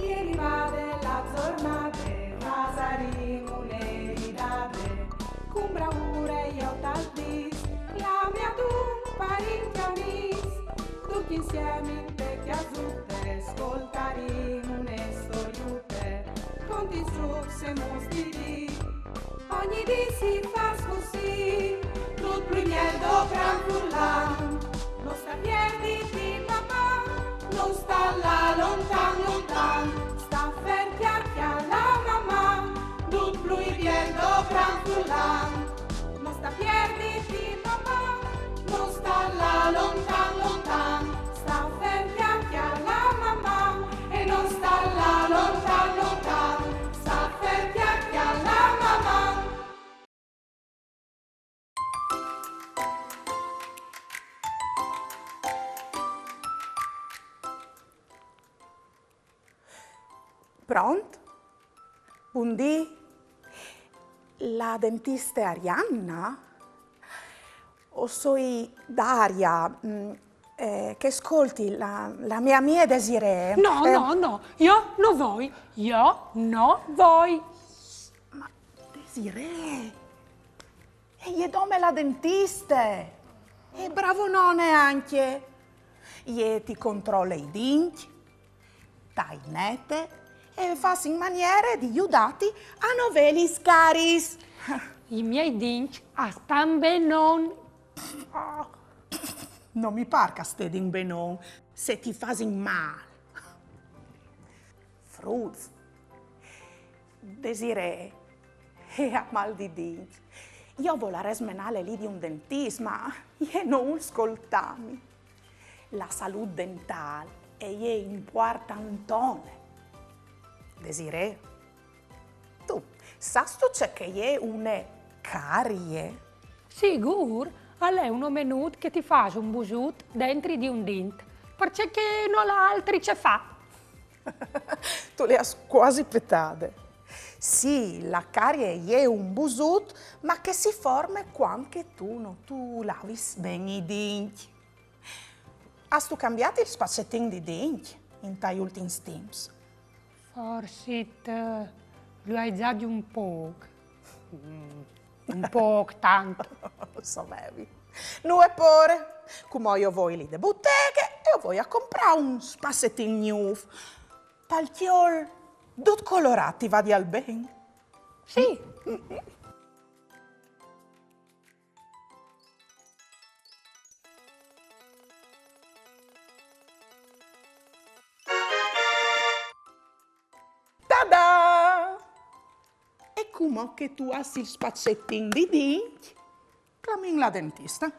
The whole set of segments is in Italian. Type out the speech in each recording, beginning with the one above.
Ieri vade la giornata, pasaremo un'eridate, con bravura io tal dis, la mia tu parenti amici, tutti insieme in vecchia zutte, ascoltaremo une storiute, conti su se mostri, ogni dì si fa così, tutto primiero gran frullan, non sta piedi di mamma, non sta là lontan lontan, sta ferti alla mamma, tutto primiero gran frullan, non sta piedi di mamma, non sta là lontan lontan, sta ferti alla mamma e non sta là lontan lontan, sta ferti alla mamma. Pronto? Buondì? La dentista è Arianna? O soi Daria? Che ascolti, la mia amica Desiree. No, no, io non vuoi, io non vuoi. Ma Desiree? E gli dome la dentista? E bravo non neanche. Gli ti controlla i denti, dai nete e fa in maniera di aiutarti a non avere gli scaris. I miei denti stanno bene. Non mi par che stedi in benon se ti fai male. Fruz, Desiree, e a mal di denti. Io volevo smenare lì di un dentista, ma io non ascoltami. La salute dentale è importante. Desiree, tu sai c'è che è una carie? Sicuro, è uno menut che ti fa un busut dentro di un dente, perché non ha altri ce fa. Tu le hai quasi petate. Sì, la carie è un busut, ma che si forma quando tu lavi bene i denti. Hai tu cambiato il spazzettino di denti in tagli ultimi temps? Forse lo hai già di un po'. Un po' tanto. Sapevi. Non è pure. Come io voglio lì de botteghe e io voglio a comprare un spazzettino nuovo. Palchiol, tutto colorati, va di al bene? Sì. Tada! E come che tu hai il spazzettino di denti? Clamin la dentista.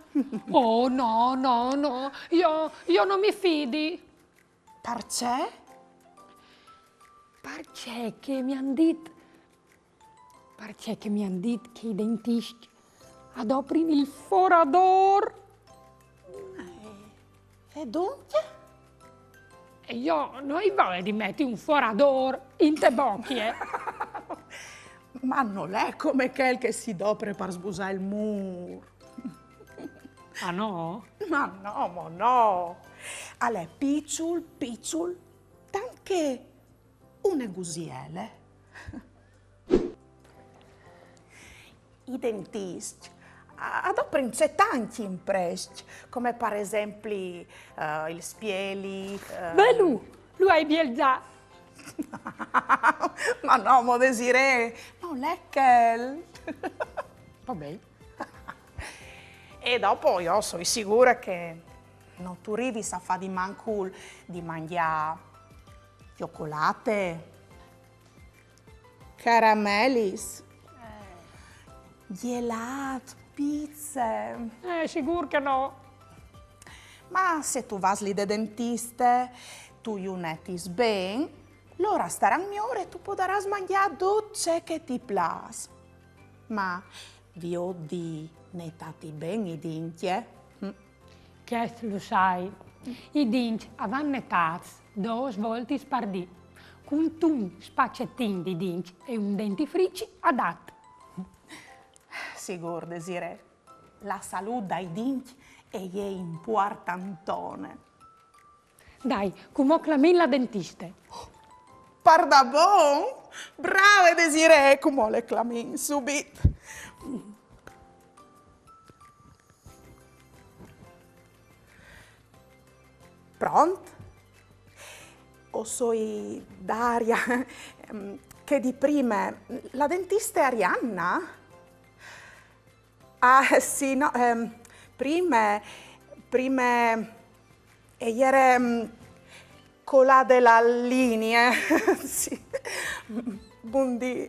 Oh no, io non mi fidi. Perché? Perché che mi hanno detto che i dentisti adoprano il forador. E dunque? E io non voglio di mettere un forador in te bocche. Ma non è come quel che si dopre per sbusare il muro. Ah no? Ma no. Allora, picciul, tanche une gusiele. I dentisti adoprano tanti impresti, come per esempio il spieli. Beh, lui hai bien già. Ma no, mo Desiree, non è quel. Vabbè. E dopo io sono sicura che non tu arrivi a fare di mancul di mangiare cioccolate, caramellis, gelati, pizze. Sicuro che no. Ma se tu vas lì da dentiste, tu iunetis ben, allora staranno migliore e tu potrai mangiare tutto ciò che ti piace. Ma vi ho di ne tati ben i denti, Che lo sai, i denti avranno netati 2 volte per dì, con un spaccettino di denti e un dentifricio adatto. Sicuro, Desiree, la salute dai denti è importantone. Dai, come clamin la dentista. Parda bon? Brave Desiree, come le clamin subit. Pronto? O soi Daria, che di prima, la dentista è Arianna? Ah, sì, no, prima, e ieri colà della linea, sì, buondì.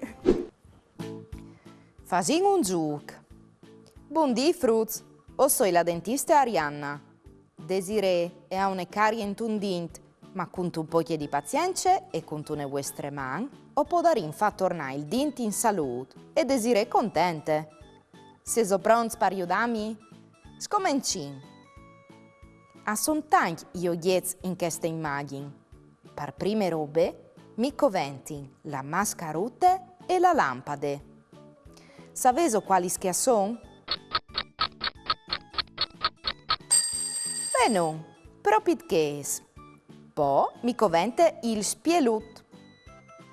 Fasin un gioco. Buondì, Fruz, o soi la dentista Arianna. Desiree è una carie in un dint, ma con un po' di pazienza e con le vostre mani, o può dare fa tornare il dint in salute e Desiree contente. Se so pronti per aiutarmi? Scomincin. A son tanti io ghiez in questa immagine. Per prime robe, mi coventin la mascarotte e la lampade. Saveso quali che son? Beh non, proprio che es. Poi mi covente il spielut.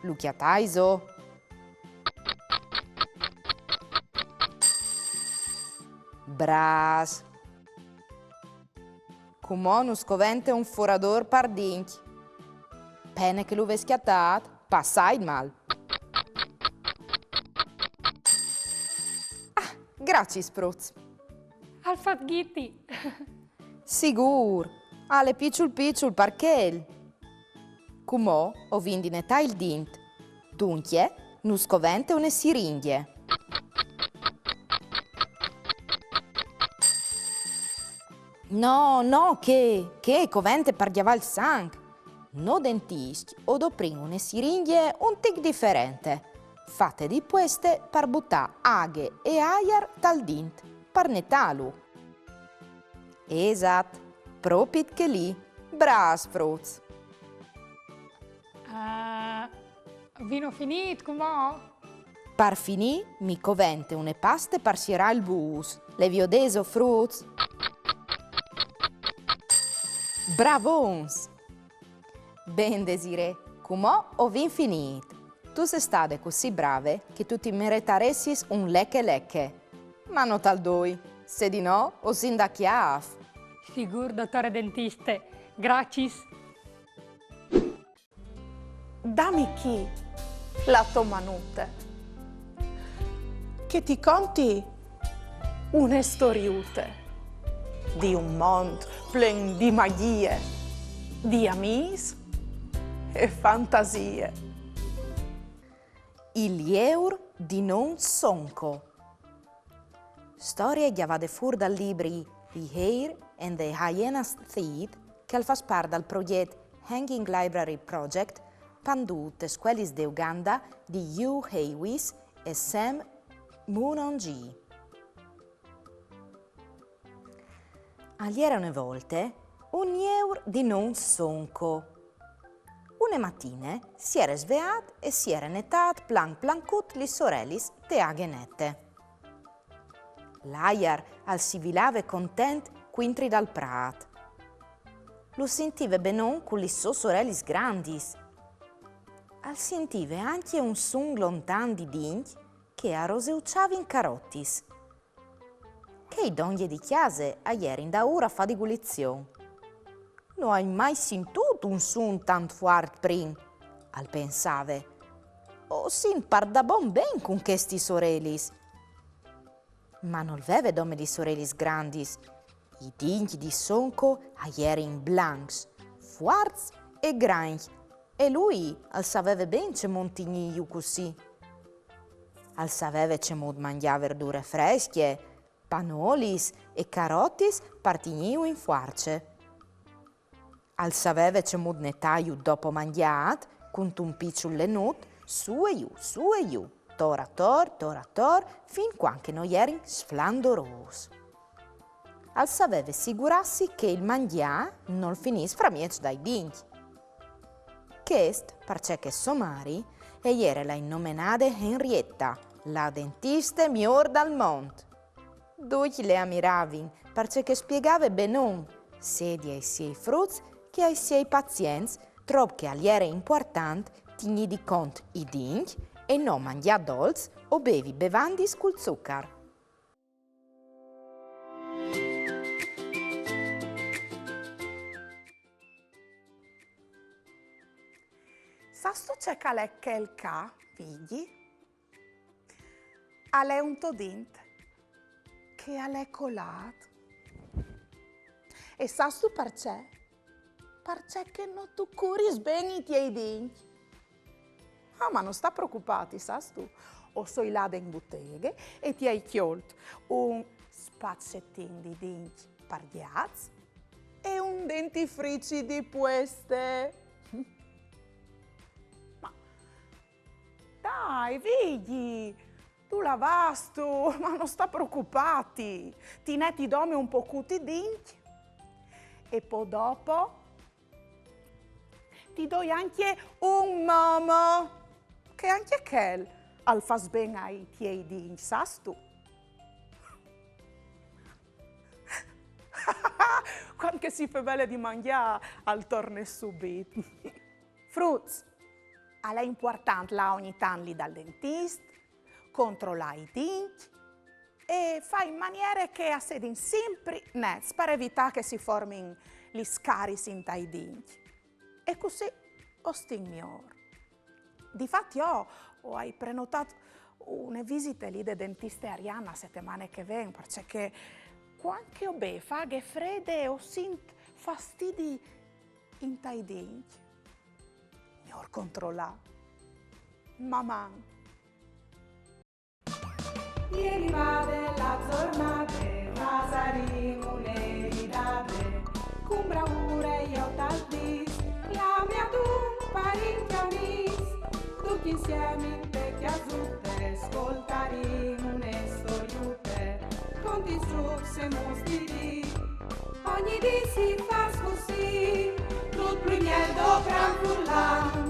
Luciataiso. Bras. Come non scovente un forador par dinchi. Pene che lo veschiatat, passai mal. Ah, grazie, Spruz. Al fat gitti. Sigur, alle picciul parchel. Come ho vindinetà il dint. Dunque, non scovente une siringhie. No, che covente pargiava il sangue. No dentisti o doprimo une siringhie un tic differente. Fatte di queste per buttare aghe e aiar dal dint, per netalu. Esat, proprio che lì, bras Fruz. Vino finito, come? Per finì, mi covente une paste per sierà il bus. Le viodeso Fruz. Bravons! Ben Desiree, come ho vin finito. Tu sei state così brave che tu ti meritaressis un lecche. Ma non tal doi, se di no, o sin da chiaf. Sigur, dottore dentiste. Grazie. Dammi chi la tua manute, che ti conti une storiute di un mondo plen di magie, di amis e fantasie. Il eur di non sonco. Storia chiavate fuori dal libri The Hare and the Hyena's Teeth, che fa parte dal progetto Hanging Library Project, pandute scuolis de Uganda di Hugh Haywis e Sam Munongi. Aliera une volte un eur di non sonco. Une mattine si era sveat e si era netat plancut li sorellis te aghenette. L'aiar al si vilave content quintri dal prat. Lo sentive benon con li so sorellis grandis. Al sentive anche un sun lontan di dinch che a roseucciavi in carottis. Che i donglie di chiase a ieri da ora fa di gulizione. Non hai mai sentito un sun tant fuart prin, al pensave. O sin parda bon ben con questi sorellis. Ma non veve dome di sorellis grandis. I dinchi di sonco a ieri in blancs, fuarts e granch. E lui al saveve ben ce montigniu così. Al saveve ce mod mangia verdure fresche, panolis e carottis partigniu in fuarce. Al saveve ce mod netaiu dopo mangiat, con un picciul lenut, su e giù, tor, fin quanche noi erin sflandoros. Al saveve sigurassi che il mangià non finis fra miec dai dinchi. Chest, perché somari, e ieri la innomenade Henrietta, la dentiste miglior dal mont. Duci le ammiravin, perché spiegava benon, sia ai suoi frutti che ai suoi pazienti, troppo che aliere importante tigni di cont i dinch e non mangia dolci o bevi bevandis col zuccar. Sastu c'è calè che il ca, figli? Ale un todint che ale colato. E sastu perché? Perché che non tu curi bene i tuoi dinchi. Ah, ma non sta preoccupati, sastu. O soi là in botteghe e ti hai chiolt un spazzettino di dinchi pardiaz e un dentifrici di queste. Dai, figli, tu lavastu, ma non sta preoccupati. Ti dome un po' cuti dinchi e poi dopo ti do anche un momo, che anche quel al fas ben ai tuoi dinchi, sastu? Quando si fa bene di mangiare al torne subito. Fruits. È importante là ogni tanto li dal dentista, controllare i denti e fare in maniera che sedin sempre nets per evitare che si formino gli scaris in tai denti. E così ostin migliore. Difatti ho prenotato una visita lì da dentista Arianna la settimana che viene, perché quando ho fa che fredde o sento fastidi in tai denti. Miglior controllare. Mamma. Ieri va della giornata, Vasarino le ridate, con bravura io t'aldis, la mia tu parenti amis, tutti insieme in vecchia zutte, ascoltaremo le storiute, con ti struxemo stili, ogni dì si fa così, tutto il miel do gran frullare.